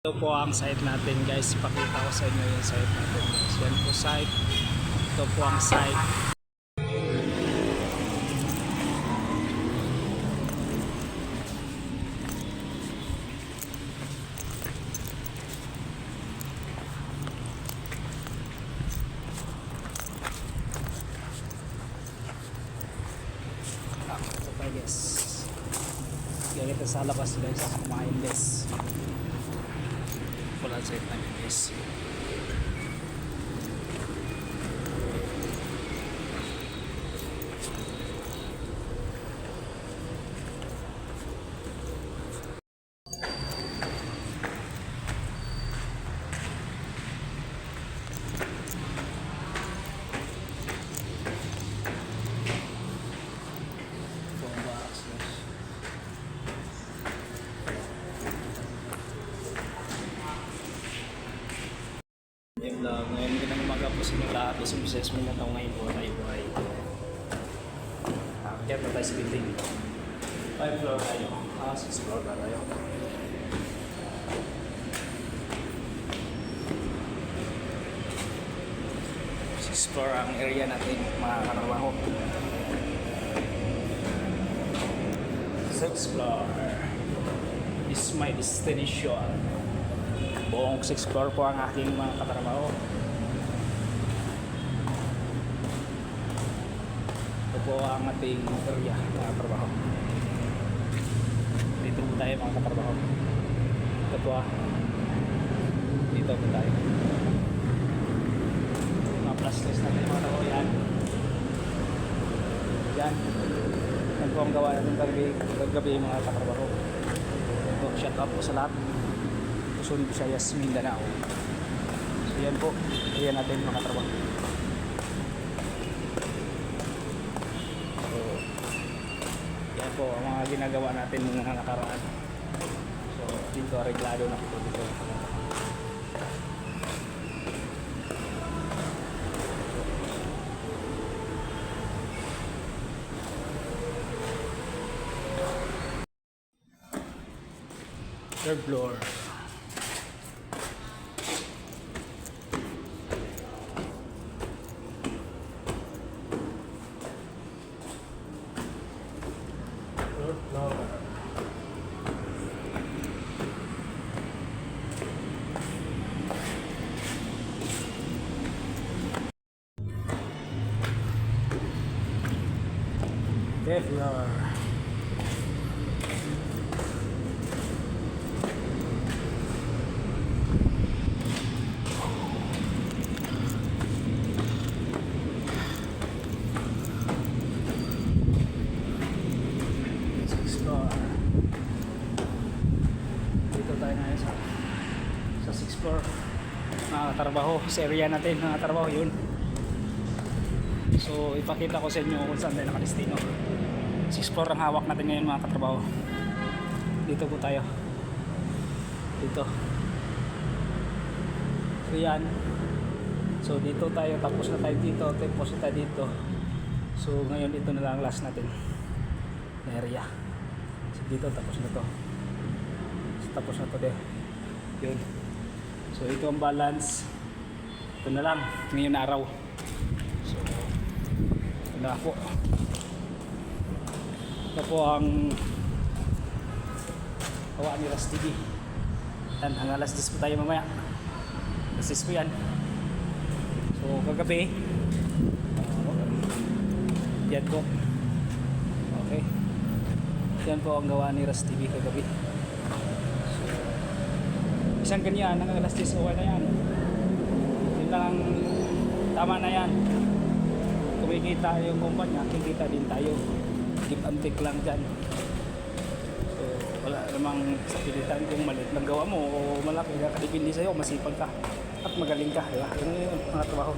Ito po ang site natin guys, ipakita ko sa inyo yung site natin guys. Yan po site, ito po ang site. Ito pa guys, ganito sa labas guys, kumain guys. Full site namin guys. Yung vlog, ngayon ko nang umaga po sa inyo lahat. Isang assessment na ito ngayon po tayo buhay. Kaya po tayo sa building. 5 floor tayo. 6 floor na tayo. Floor ang area natin mga katrabaho. 6 floor is my destination. Buong 6 floor po ang aking mga katrabaho. Ito po ang ating area mga katrabaho. Dito po tayo mga katrabaho. Ito po dito po tayo. Plus list natin mga katrabaho. Yan po ang gawa natin kagabi mga katrabaho. Ito, shout out po sa lahat Luzon, Visayas, Mindanao. So yan po, ayan natin mga katrabaho. So yan po ang mga ginagawa natin mga nakaraan. So dito reglado na po dito. Third floor. Third floor. Fifth floor. Dito tayo ngayon sa 6th floor mga katrabaho, sa area natin mga katrabaho yun. So ipakita ko sa inyo kung saan tayo nakalistino. 6th floor ang hawak natin ngayon mga katrabaho. Dito po tayo, dito. So yan, so dito tayo, tapos na tayo dito, tapos na tayo dito. So ngayon ito na lang last natin na area. So dito tapos na to. So, tapos na to de. Yun. So ito ang balance. Ito na lang ngayon araw. So ito na po. Ito po ang gawa ni Ras TV. Yan, hanggang alas 10 po tayo mamaya. Alas 10 po yan. So kagabi yan po. Okay. Yan po ang gawa ni Ras TV kagabi. So, isang ganyan, hanggang alas 10 okay na yan. Yun lang, tama na yan. Kumikita yung kumpanya, kikita din tayo. Give and take lang dyan. So, wala namang sa pilitan kung maliit lang gawa mo o malaki. Depende sa'yo, masipag ka at magaling ka. Diba? Yun yung mga trabaho.